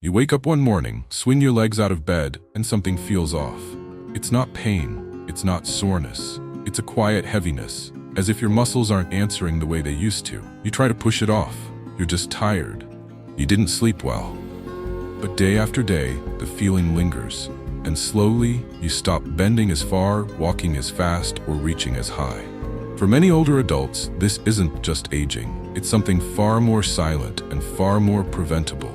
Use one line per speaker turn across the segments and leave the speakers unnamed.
You wake up one morning, swing your legs out of bed, and something feels off. It's not pain, it's not soreness. It's a quiet heaviness, as if your muscles aren't answering the way they used to. You try to push it off. You're just tired. You didn't sleep well. But day after day, the feeling lingers, and slowly, you stop bending as far, walking as fast, or reaching as high. For many older adults, this isn't just aging. It's something far more silent and far more preventable.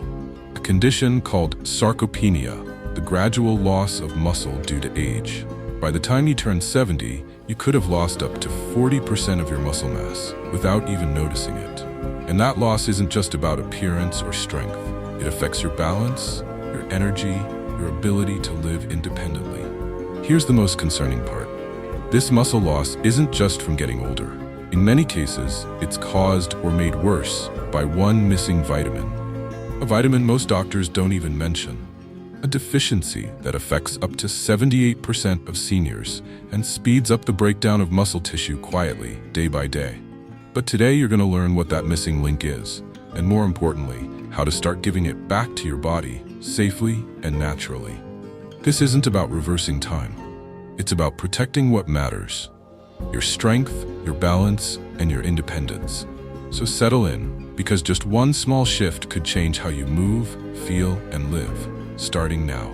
A condition called sarcopenia, the gradual loss of muscle due to age. By the time you turn 70, you could have lost up to 40% of your muscle mass without even noticing it. And that loss isn't just about appearance or strength. It affects your balance, your energy, your ability to live independently. Here's the most concerning part. This muscle loss isn't just from getting older. In many cases, it's caused or made worse by one missing vitamin. A vitamin most doctors don't even mention. A deficiency that affects up to 78% of seniors and speeds up the breakdown of muscle tissue quietly, day by day. But today you're going to learn what that missing link is, and more importantly, how to start giving it back to your body safely and naturally. This isn't about reversing time. It's about protecting what matters: your strength, your balance, and your independence. So settle in, because just one small shift could change how you move, feel, and live, starting now.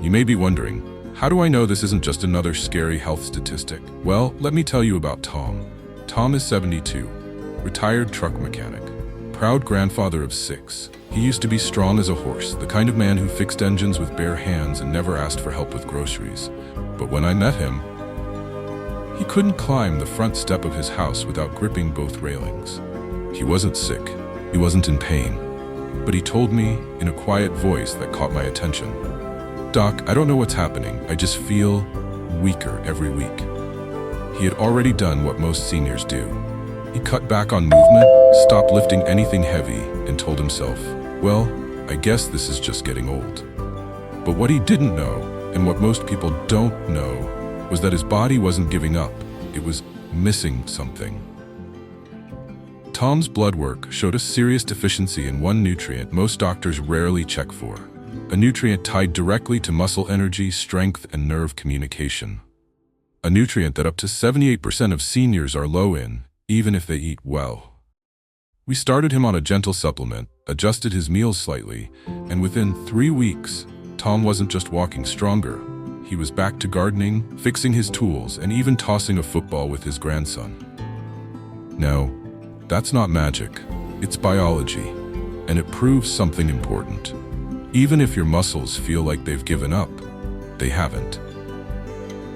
You may be wondering, how do I know this isn't just another scary health statistic? Well, let me tell you about Tom. Tom is 72, retired truck mechanic, proud grandfather of 6. He used to be strong as a horse, the kind of man who fixed engines with bare hands and never asked for help with groceries. But when I met him, he couldn't climb the front step of his house without gripping both railings. He wasn't sick, he wasn't in pain, but he told me in a quiet voice that caught my attention, "Doc, I don't know what's happening, I just feel weaker every week." He had already done what most seniors do. He cut back on movement, stopped lifting anything heavy, and told himself, "Well, I guess this is just getting old." But what he didn't know, and what most people don't know, was that his body wasn't giving up. It was missing something. Tom's blood work showed a serious deficiency in one nutrient most doctors rarely check for, a nutrient tied directly to muscle energy, strength, and nerve communication. A nutrient that up to 78% of seniors are low in, even if they eat well. We started him on a gentle supplement, adjusted his meals slightly, and within 3 weeks, Tom wasn't just walking stronger. He was back to gardening, fixing his tools, and even tossing a football with his grandson. Now, that's not magic. It's biology, and it proves something important. Even if your muscles feel like they've given up, they haven't.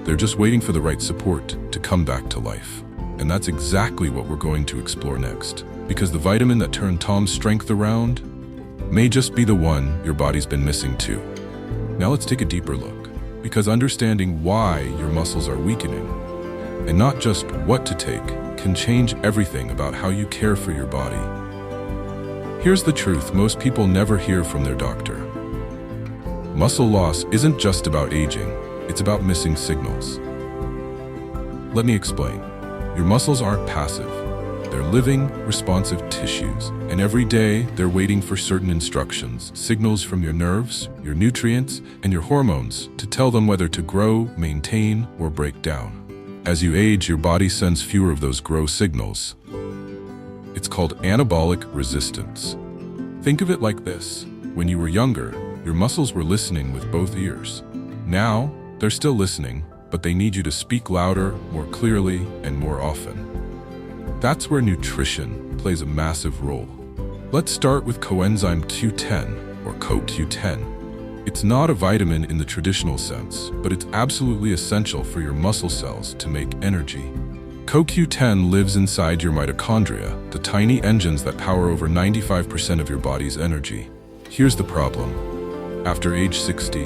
They're just waiting for the right support to come back to life. And that's exactly what we're going to explore next. Because the vitamin that turned Tom's strength around may just be the one your body's been missing too. Now let's take a deeper look. Because understanding why your muscles are weakening, and not just what to take, can change everything about how you care for your body. Here's the truth most people never hear from their doctor. Muscle loss isn't just about aging, it's about missing signals. Let me explain. Your muscles aren't passive. They're living, responsive tissues, and every day they're waiting for certain instructions, signals from your nerves, your nutrients, and your hormones to tell them whether to grow, maintain, or break down. As you age, your body sends fewer of those grow signals. It's called anabolic resistance. Think of it like this. When you were younger, your muscles were listening with both ears. Now, they're still listening, but they need you to speak louder, more clearly, and more often. That's where nutrition plays a massive role. Let's start with coenzyme Q10, or CoQ10. It's not a vitamin in the traditional sense, but it's absolutely essential for your muscle cells to make energy. CoQ10 lives inside your mitochondria, the tiny engines that power over 95% of your body's energy. Here's the problem. After age 60,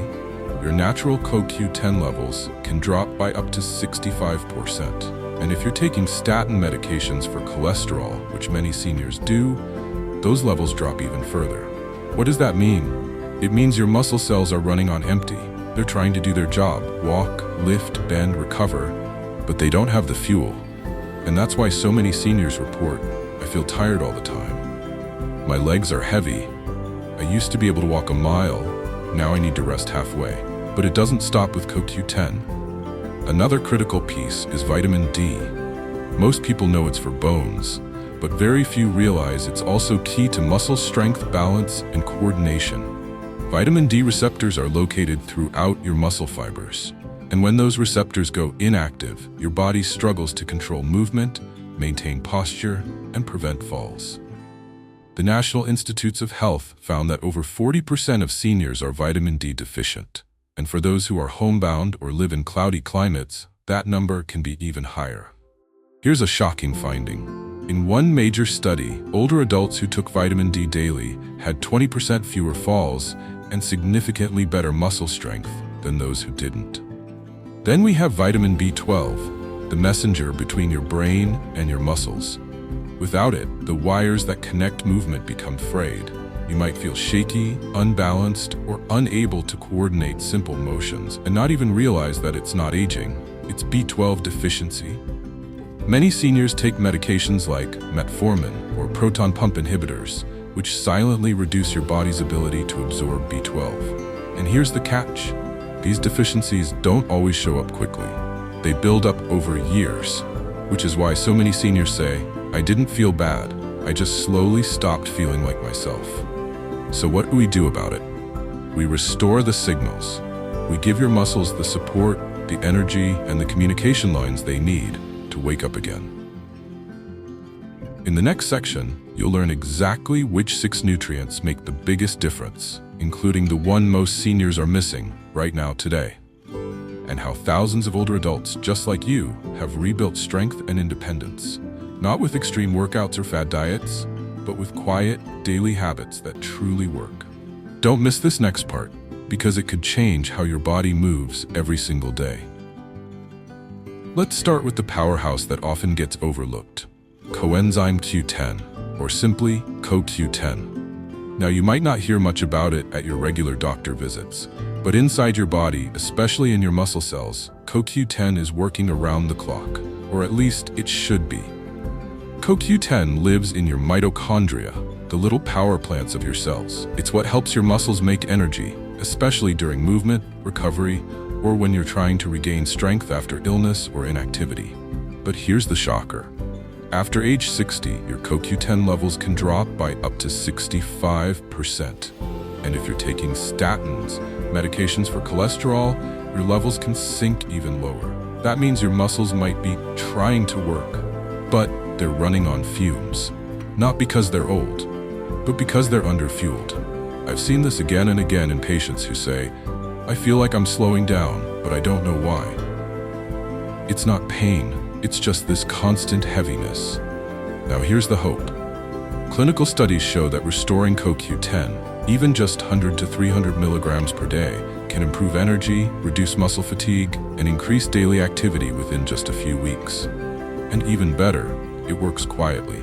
your natural CoQ10 levels can drop by up to 65%. And if you're taking statin medications for cholesterol, which many seniors do, those levels drop even further. What does that mean? It means your muscle cells are running on empty. They're trying to do their job, walk, lift, bend, recover, but they don't have the fuel. And that's why so many seniors report, "I feel tired all the time. My legs are heavy. I used to be able to walk a mile, now I need to rest halfway. But it doesn't stop with CoQ10. Another critical piece is vitamin D. Most people know it's for bones, but very few realize it's also key to muscle strength, balance, and coordination. Vitamin D receptors are located throughout your muscle fibers, and when those receptors go inactive, your body struggles to control movement, maintain posture, and prevent falls. The National Institutes of Health found that over 40% of seniors are vitamin D deficient, and for those who are homebound or live in cloudy climates, that number can be even higher. Here's a shocking finding. In one major study, older adults who took vitamin D daily had 20% fewer falls and significantly better muscle strength than those who didn't. Then we have vitamin B12, the messenger between your brain and your muscles. Without it, the wires that connect movement become frayed. You might feel shaky, unbalanced, or unable to coordinate simple motions and not even realize that it's not aging, it's B12 deficiency. Many seniors take medications like metformin or proton pump inhibitors, which silently reduce your body's ability to absorb B12. And here's the catch. These deficiencies don't always show up quickly. They build up over years, which is why so many seniors say, "I didn't feel bad, I just slowly stopped feeling like myself." So what do we do about it? We restore the signals. We give your muscles the support, the energy, and the communication lines they need to wake up again. In the next section, you'll learn exactly which 6 nutrients make the biggest difference, including the one most seniors are missing right now today, and how thousands of older adults just like you have rebuilt strength and independence, not with extreme workouts or fad diets, but with quiet, daily habits that truly work. Don't miss this next part, because it could change how your body moves every single day. Let's start with the powerhouse that often gets overlooked, coenzyme Q10, or simply CoQ10. Now, you might not hear much about it at your regular doctor visits, but inside your body, especially in your muscle cells, CoQ10 is working around the clock, or at least it should be. CoQ10 lives in your mitochondria, the little power plants of your cells. It's what helps your muscles make energy, especially during movement, recovery, or when you're trying to regain strength after illness or inactivity. But here's the shocker. After age 60, your CoQ10 levels can drop by up to 65%. And if you're taking statins, medications for cholesterol, your levels can sink even lower. That means your muscles might be trying to work, but they're running on fumes. Not because they're old, but because they're underfueled. I've seen this again and again in patients who say, "I feel like I'm slowing down, but I don't know why." It's not pain, it's just this constant heaviness. Now here's the hope. Clinical studies show that restoring CoQ10, even just 100 to 300 milligrams per day, can improve energy, reduce muscle fatigue, and increase daily activity within just a few weeks. And even better, it works quietly.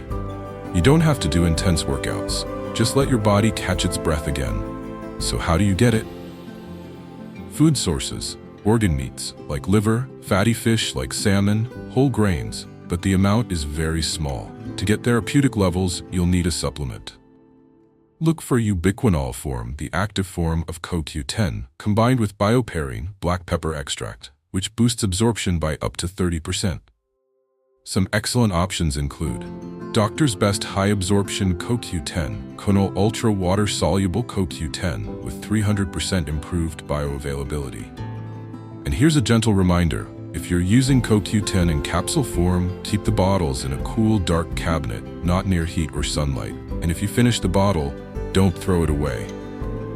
You don't have to do intense workouts. Just let your body catch its breath again. So how do you get it? Food sources, organ meats like liver, fatty fish like salmon, whole grains, but the amount is very small. To get therapeutic levels, you'll need a supplement. Look for ubiquinol form, the active form of CoQ10, combined with bioperine, black pepper extract, which boosts absorption by up to 30%. Some excellent options include Doctor's Best High Absorption CoQ10, Conol Ultra Water Soluble CoQ10 with 300% improved bioavailability. And here's a gentle reminder, if you're using CoQ10 in capsule form, keep the bottles in a cool, dark cabinet, not near heat or sunlight. And if you finish the bottle, don't throw it away.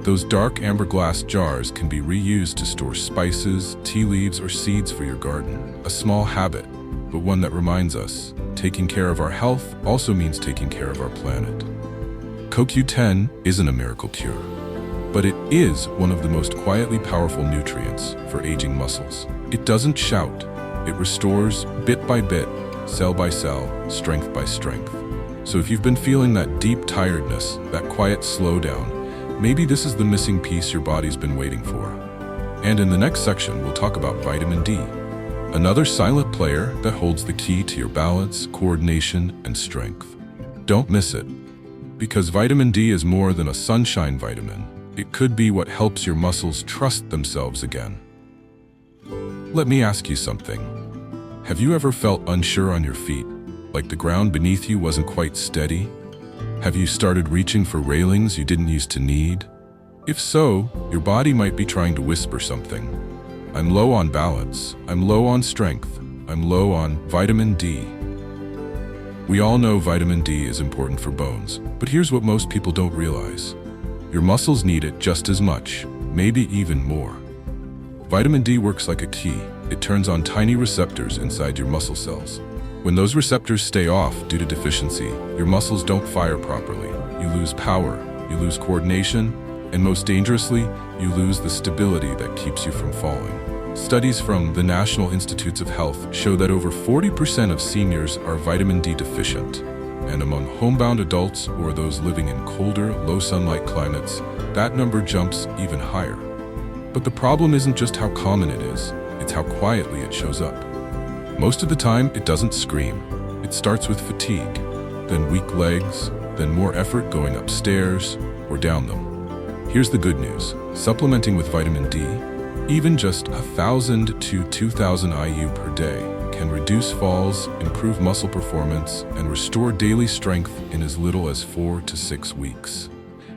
Those dark amber glass jars can be reused to store spices, tea leaves, or seeds for your garden. A small habit, but one that reminds us, taking care of our health also means taking care of our planet. CoQ10 isn't a miracle cure, but it is one of the most quietly powerful nutrients for aging muscles. It doesn't shout, it restores bit by bit, cell by cell, strength by strength. So if you've been feeling that deep tiredness, that quiet slowdown, maybe this is the missing piece your body's been waiting for. And in the next section, we'll talk about vitamin D, another silent player that holds the key to your balance, coordination, and strength. Don't miss it. Because vitamin D is more than a sunshine vitamin. It could be what helps your muscles trust themselves again. Let me ask you something. Have you ever felt unsure on your feet, like the ground beneath you wasn't quite steady? Have you started reaching for railings you didn't used to need? If so, your body might be trying to whisper something. I'm low on balance, I'm low on strength, I'm low on vitamin D. We all know vitamin D is important for bones, but here's what most people don't realize. Your muscles need it just as much, maybe even more. Vitamin D works like a key. It turns on tiny receptors inside your muscle cells. When those receptors stay off due to deficiency, your muscles don't fire properly. You lose power, you lose coordination, and most dangerously, you lose the stability that keeps you from falling. Studies from the National Institutes of Health show that over 40% of seniors are vitamin D deficient. And among homebound adults or those living in colder, low-sunlight climates, that number jumps even higher. But the problem isn't just how common it is, it's how quietly it shows up. Most of the time, it doesn't scream. It starts with fatigue, then weak legs, then more effort going upstairs or down them. Here's the good news. Supplementing with vitamin D, even just 1,000 to 2,000 IU per day, can reduce falls, improve muscle performance, and restore daily strength in as little as 4 to 6 weeks.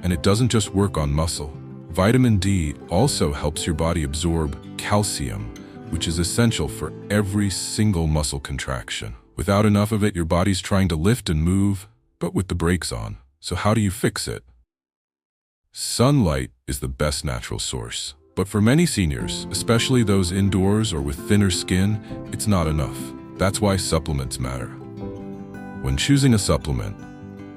And it doesn't just work on muscle. Vitamin D also helps your body absorb calcium, which is essential for every single muscle contraction. Without enough of it, your body's trying to lift and move, but with the brakes on. So how do you fix it? Sunlight is the best natural source. But for many seniors, especially those indoors or with thinner skin, it's not enough. That's why supplements matter. When choosing a supplement,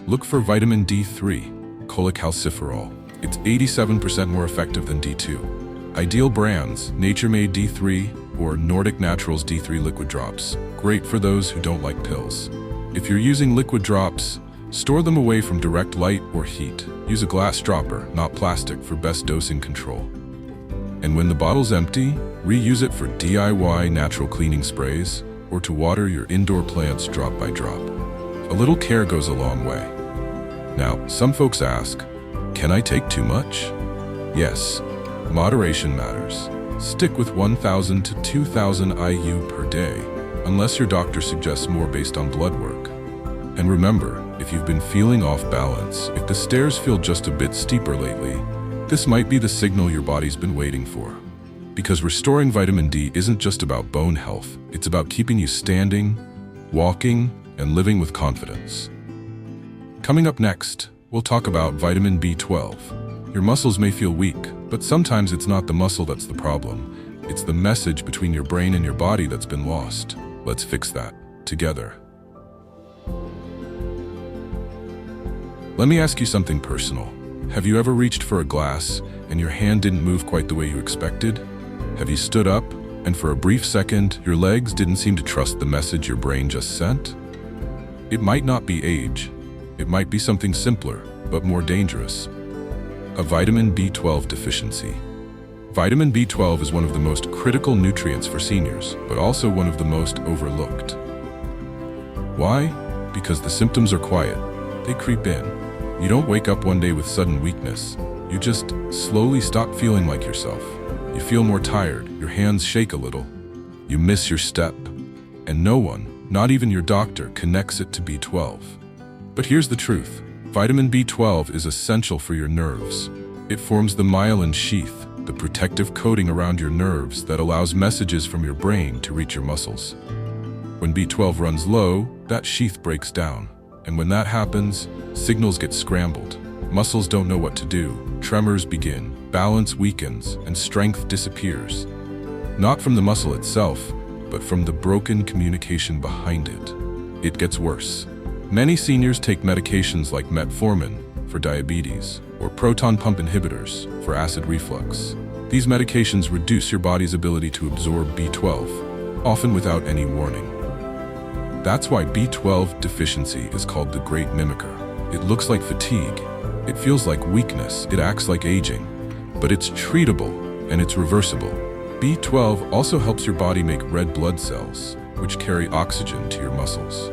look for vitamin D3, cholecalciferol. It's 87% more effective than D2. Ideal brands, Nature-Made D3 or Nordic Naturals D3 liquid drops. Great for those who don't like pills. If you're using liquid drops, store them away from direct light or heat. Use a glass dropper, not plastic, for best dosing control. And when the bottle's empty, reuse it for DIY natural cleaning sprays or to water your indoor plants drop by drop. A little care goes a long way. Now, some folks ask, can I take too much? Yes, moderation matters. Stick with 1,000 to 2,000 IU per day, unless your doctor suggests more based on blood work. And remember, if you've been feeling off balance, if the stairs feel just a bit steeper lately, this might be the signal your body's been waiting for. Because restoring vitamin D isn't just about bone health, it's about keeping you standing, walking, and living with confidence. Coming up next, we'll talk about vitamin B12. Your muscles may feel weak, but sometimes it's not the muscle that's the problem. It's the message between your brain and your body that's been lost. Let's fix that together. Let me ask you something personal. Have you ever reached for a glass and your hand didn't move quite the way you expected? Have you stood up and for a brief second, your legs didn't seem to trust the message your brain just sent? It might not be age. It might be something simpler, but more dangerous. A vitamin B12 deficiency. Vitamin B12 is one of the most critical nutrients for seniors, but also one of the most overlooked. Why? Because the symptoms are quiet. They creep in. You don't wake up one day with sudden weakness. You just slowly stop feeling like yourself. You feel more tired, your hands shake a little. You miss your step. And no one, not even your doctor, connects it to B12. But here's the truth. Vitamin B12 is essential for your nerves. It forms the myelin sheath, the protective coating around your nerves that allows messages from your brain to reach your muscles. When B12 runs low, that sheath breaks down. And when that happens, signals get scrambled. Muscles don't know what to do. Tremors begin, balance weakens, and strength disappears. Not from the muscle itself, but from the broken communication behind it. It gets worse. Many seniors take medications like metformin for diabetes or proton pump inhibitors for acid reflux. These medications reduce your body's ability to absorb B12, often without any warning. That's why B12 deficiency is called the great mimicker. It looks like fatigue, it feels like weakness, it acts like aging, but it's treatable and it's reversible. B12 also helps your body make red blood cells, which carry oxygen to your muscles.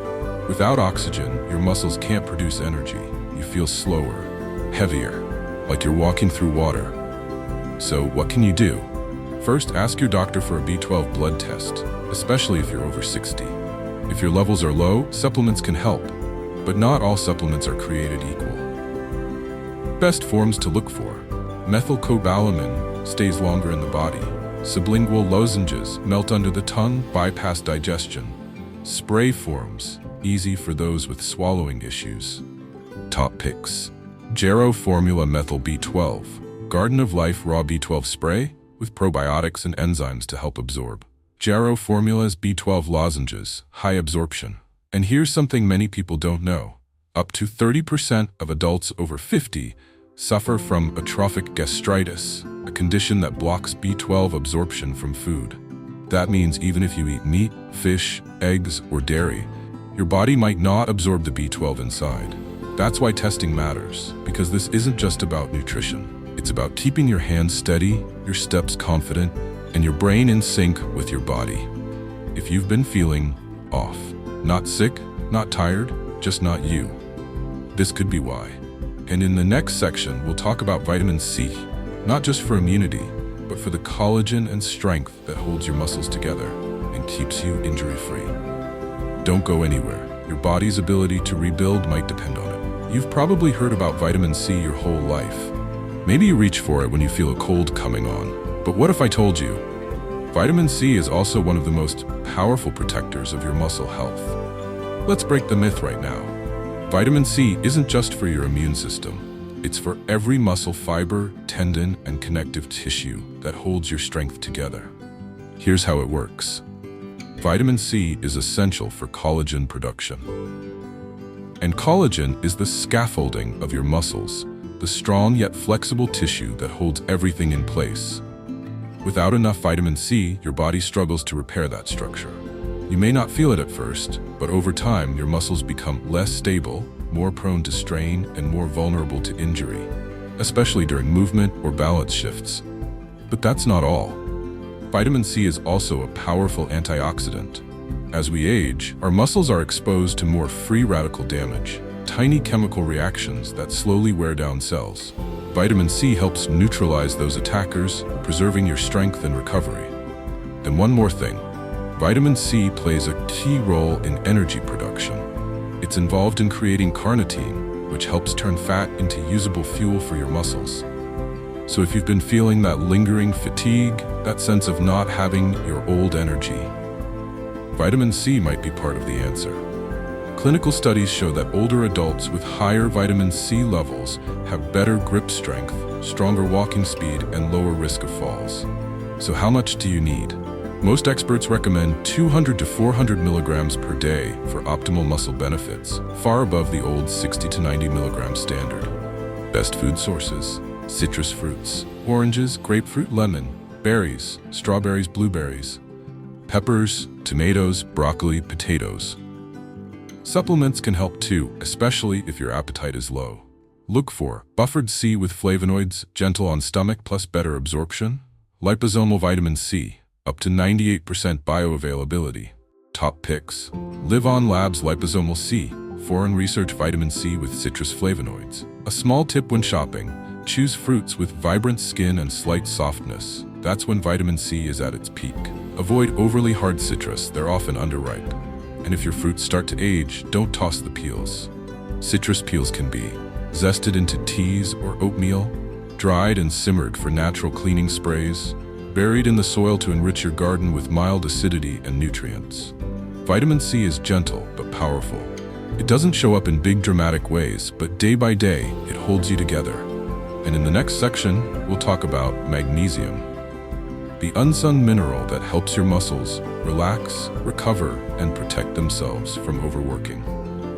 Without oxygen, your muscles can't produce energy. you feel slower, heavier, like you're walking through water. So what can you do? First, ask your doctor for a B12 blood test, especially if you're over 60. If your levels are low, supplements can help, but not all supplements are created equal. Best forms to look for: methylcobalamin stays longer in the body. Sublingual lozenges melt under the tongue, bypass digestion. Spray forms, easy for those with swallowing issues. Top picks: Jarrow Formula Methyl B12, Garden of Life Raw B12 Spray with probiotics and enzymes to help absorb. Jarrow Formula's B12 lozenges, high absorption. And here's something many people don't know. Up to 30% of adults over 50 suffer from atrophic gastritis, a condition that blocks B12 absorption from food. That means even if you eat meat, fish, eggs, or dairy, your body might not absorb the B12 inside. That's why testing matters, because this isn't just about nutrition. It's about keeping your hands steady, your steps confident, and your brain in sync with your body. If you've been feeling off, not sick, not tired, just not you, this could be why. And in the next section, we'll talk about vitamin C, not just for immunity, but for the collagen and strength that holds your muscles together and keeps you injury-free. Don't go anywhere. Your body's ability to rebuild might depend on it. You've probably heard about vitamin C your whole life. Maybe you reach for it when you feel a cold coming on. But what if I told you? Vitamin C is also one of the most powerful protectors of your muscle health. Let's break the myth right now. Vitamin C isn't just for your immune system. It's for every muscle fiber, tendon, and connective tissue that holds your strength together. Here's how it works. Vitamin C is essential for collagen production. And collagen is the scaffolding of your muscles, the strong yet flexible tissue that holds everything in place. Without enough vitamin C, your body struggles to repair that structure. You may not feel it at first, but over time, your muscles become less stable, more prone to strain, and more vulnerable to injury, especially during movement or balance shifts. But that's not all. Vitamin C is also a powerful antioxidant. As we age, our muscles are exposed to more free radical damage, tiny chemical reactions that slowly wear down cells. Vitamin C helps neutralize those attackers, preserving your strength and recovery. And one more thing. Vitamin C plays a key role in energy production. It's involved in creating carnitine, which helps turn fat into usable fuel for your muscles. So if you've been feeling that lingering fatigue, that sense of not having your old energy, vitamin C might be part of the answer. Clinical studies show that older adults with higher vitamin C levels have better grip strength, stronger walking speed, and lower risk of falls. So how much do you need? Most experts recommend 200 to 400 milligrams per day for optimal muscle benefits, far above the old 60 to 90 milligrams standard. Best food sources: citrus fruits, oranges, grapefruit, lemon, berries, strawberries, blueberries, peppers, tomatoes, broccoli, potatoes. Supplements can help too, especially if your appetite is low. Look for buffered C with flavonoids, gentle on stomach plus better absorption. Liposomal vitamin C, up to 98% bioavailability. Top picks: Live On Labs Liposomal C, foreign research vitamin C with citrus flavonoids. A small tip when shopping: choose fruits with vibrant skin and slight softness. That's when vitamin C is at its peak. Avoid overly hard citrus, they're often underripe. And if your fruits start to age, don't toss the peels. Citrus peels can be zested into teas or oatmeal, dried and simmered for natural cleaning sprays, buried in the soil to enrich your garden with mild acidity and nutrients. Vitamin C is gentle but powerful. It doesn't show up in big dramatic ways, but day by day, it holds you together. And in the next section, we'll talk about magnesium, the unsung mineral that helps your muscles relax, recover, and protect themselves from overworking.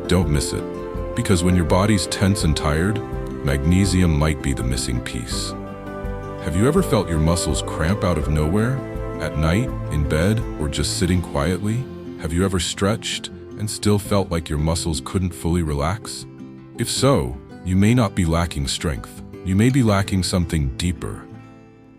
Don't miss it, because when your body's tense and tired, magnesium might be the missing piece. Have you ever felt your muscles cramp out of nowhere? At night, in bed, or just sitting quietly? Have you ever stretched and still felt like your muscles couldn't fully relax? If so, you may not be lacking strength. You may be lacking something deeper.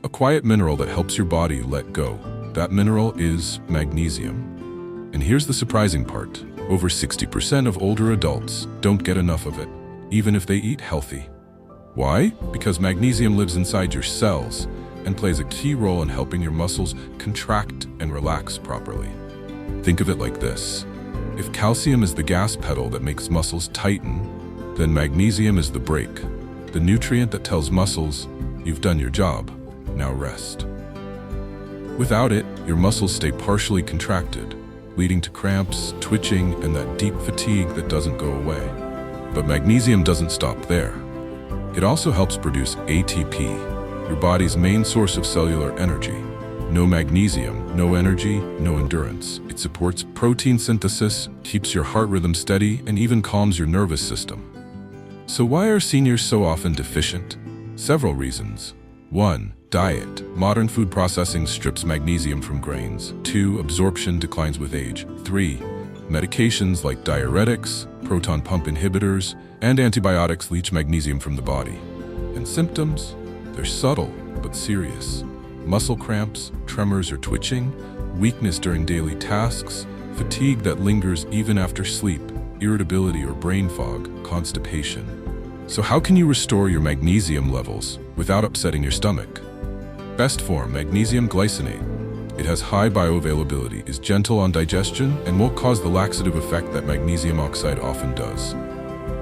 A quiet mineral that helps your body let go. That mineral is magnesium. And here's the surprising part. Over 60% of older adults don't get enough of it. even if they eat healthy. Why? Because magnesium lives inside your cells and plays a key role in helping your muscles contract and relax properly. Think of it like this. If calcium is the gas pedal that makes muscles tighten, then magnesium is the brake, the nutrient that tells muscles, you've done your job, now rest. Without it, your muscles stay partially contracted, leading to cramps, twitching, and that deep fatigue that doesn't go away. But magnesium doesn't stop there. It also helps produce ATP, your body's main source of cellular energy. No magnesium, no energy, no endurance. It supports protein synthesis, keeps your heart rhythm steady, and even calms your nervous system. So why are seniors so often deficient? Several reasons. 1. Diet. Modern food processing strips magnesium from grains. 2. Absorption declines with age. 3. Medications like diuretics, proton pump inhibitors, and antibiotics leach magnesium from the body. And symptoms? They're subtle but serious. Muscle cramps, tremors or twitching, weakness during daily tasks, fatigue that lingers even after sleep, irritability or brain fog, constipation. So how can you restore your magnesium levels without upsetting your stomach? Best form, magnesium glycinate. It has high bioavailability, is gentle on digestion, and won't cause the laxative effect that magnesium oxide often does.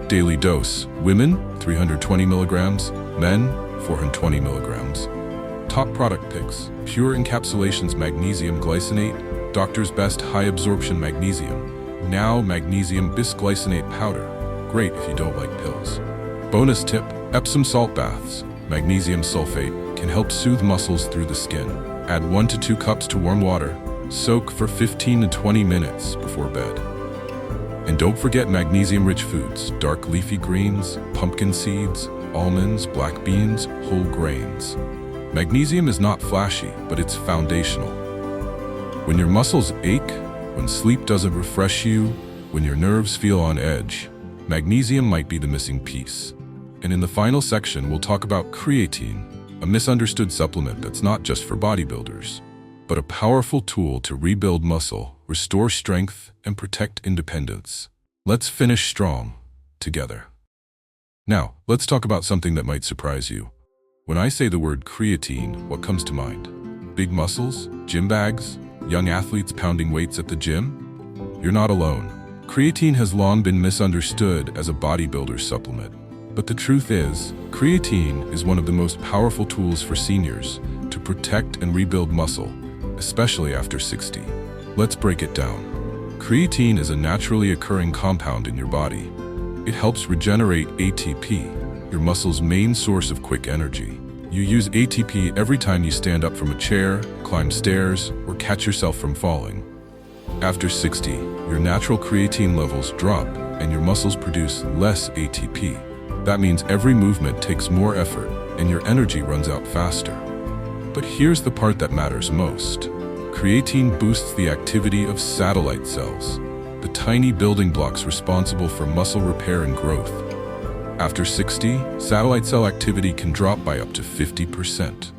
Daily dose. Women, 320 milligrams. Men, 420 milligrams. Top product picks. Pure Encapsulations Magnesium Glycinate. Doctor's Best High Absorption Magnesium. Now Magnesium Bisglycinate Powder. Great if you don't like pills. Bonus tip, Epsom salt baths. Magnesium sulfate can help soothe muscles through the skin. Add 1 to 2 cups to warm water. Soak for 15 to 20 minutes before bed. And don't forget magnesium-rich foods, dark leafy greens, pumpkin seeds, almonds, black beans, whole grains. Magnesium is not flashy, but it's foundational. When your muscles ache, when sleep doesn't refresh you, when your nerves feel on edge, magnesium might be the missing piece. And in the final section, we'll talk about creatine, a misunderstood supplement that's not just for bodybuilders, but a powerful tool to rebuild muscle, restore strength, and protect independence. Let's finish strong, together. Now, let's talk about something that might surprise you. When I say the word creatine, what comes to mind? Big muscles? Gym bags? Young athletes pounding weights at the gym? You're not alone. Creatine has long been misunderstood as a bodybuilder's supplement. But the truth is, creatine is one of the most powerful tools for seniors to protect and rebuild muscle, especially after 60. Let's break it down. Creatine is a naturally occurring compound in your body. It helps regenerate ATP, your muscle's main source of quick energy. You use ATP every time you stand up from a chair, climb stairs, or catch yourself from falling. After 60, your natural creatine levels drop and your muscles produce less ATP. That means every movement takes more effort and your energy runs out faster. But here's the part that matters most. Creatine boosts the activity of satellite cells, the tiny building blocks responsible for muscle repair and growth. After 60, satellite cell activity can drop by up to 50%.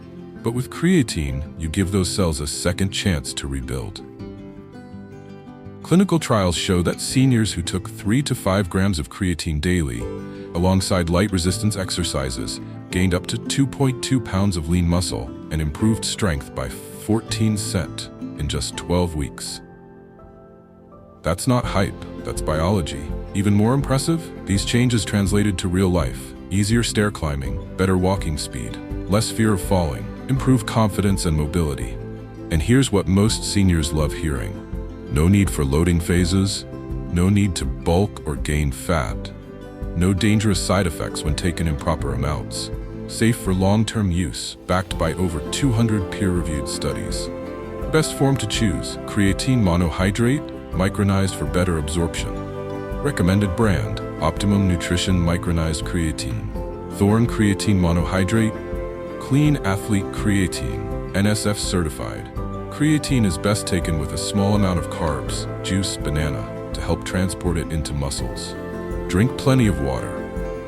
But with creatine, you give those cells a second chance to rebuild. Clinical trials show that seniors who took 3 to 5 grams of creatine daily, alongside light resistance exercises, gained up to 2.2 pounds of lean muscle and improved strength by 14% in just 12 weeks. That's not hype, that's biology. Even more impressive, these changes translated to real life. Easier stair climbing, better walking speed, less fear of falling, improved confidence and mobility. And here's what most seniors love hearing. No need for loading phases, no need to bulk or gain fat. No dangerous side effects when taken in proper amounts. Safe for long-term use, backed by over 200 peer-reviewed studies. Best form to choose, creatine monohydrate, micronized for better absorption. Recommended brand, Optimum Nutrition Micronized Creatine. Thorne Creatine Monohydrate, Clean Athlete Creatine, NSF certified. Creatine is best taken with a small amount of carbs, juice, banana, to help transport it into muscles. Drink plenty of water.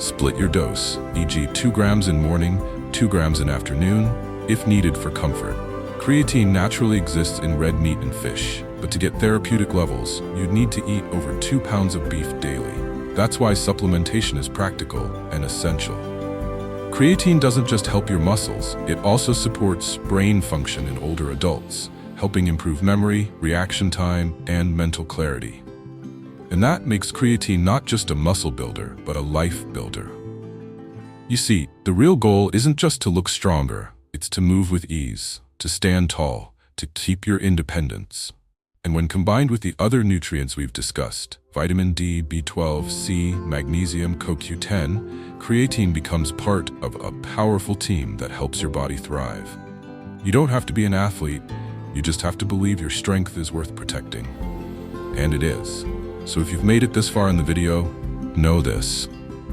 Split your dose, e.g. 2 grams in morning, 2 grams in afternoon, if needed for comfort. Creatine naturally exists in red meat and fish, but to get therapeutic levels, you'd need to eat over 2 pounds of beef daily. That's why supplementation is practical and essential. Creatine doesn't just help your muscles, it also supports brain function in older adults, helping improve memory, reaction time, and mental clarity. And that makes creatine not just a muscle builder, but a life builder. You see, the real goal isn't just to look stronger, it's to move with ease, to stand tall, to keep your independence. And when combined with the other nutrients we've discussed, vitamin D, B12, C, magnesium, CoQ10, creatine becomes part of a powerful team that helps your body thrive. You don't have to be an athlete, you just have to believe your strength is worth protecting. And it is. So if you've made it this far in the video, know this.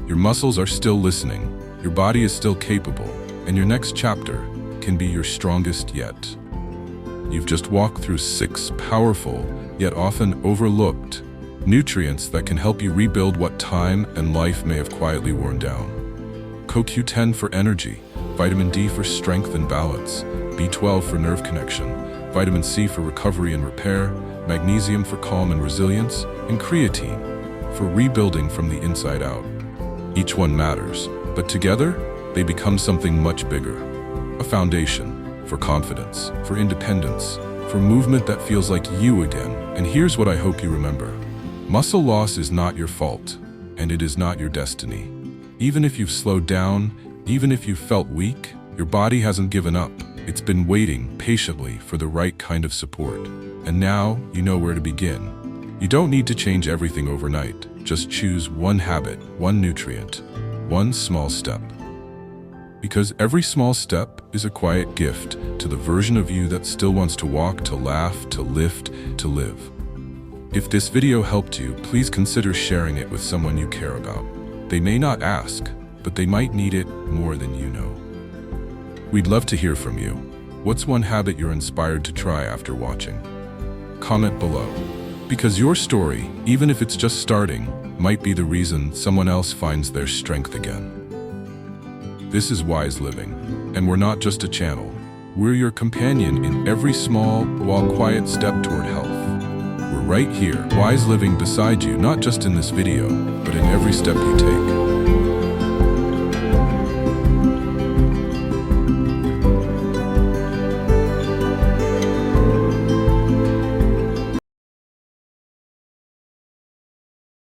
Your muscles are still listening, your body is still capable, and your next chapter can be your strongest yet. You've just walked through 6 powerful, yet often overlooked, nutrients that can help you rebuild what time and life may have quietly worn down. CoQ10 for energy, vitamin D for strength and balance, B12 for nerve connection, vitamin C for recovery and repair, magnesium for calm and resilience, and creatine for rebuilding from the inside out. Each one matters, but together, they become something much bigger. A foundation for confidence, for independence, for movement that feels like you again. And here's what I hope you remember. Muscle loss is not your fault, and it is not your destiny. Even if you've slowed down, even if you've felt weak, your body hasn't given up. It's been waiting patiently for the right kind of support. And now you know where to begin. You don't need to change everything overnight. Just choose one habit, one nutrient, one small step. Because every small step is a quiet gift to the version of you that still wants to walk, to laugh, to lift, to live. If this video helped you, please consider sharing it with someone you care about. They may not ask, but they might need it more than you know. We'd love to hear from you. What's one habit you're inspired to try after watching? Comment below. Because your story, even if it's just starting, might be the reason someone else finds their strength again. This is Wise Living, and we're not just a channel. We're your companion in every small, while quiet step toward health. We're right here, Wise Living beside you, not just in this video, but in every step you take.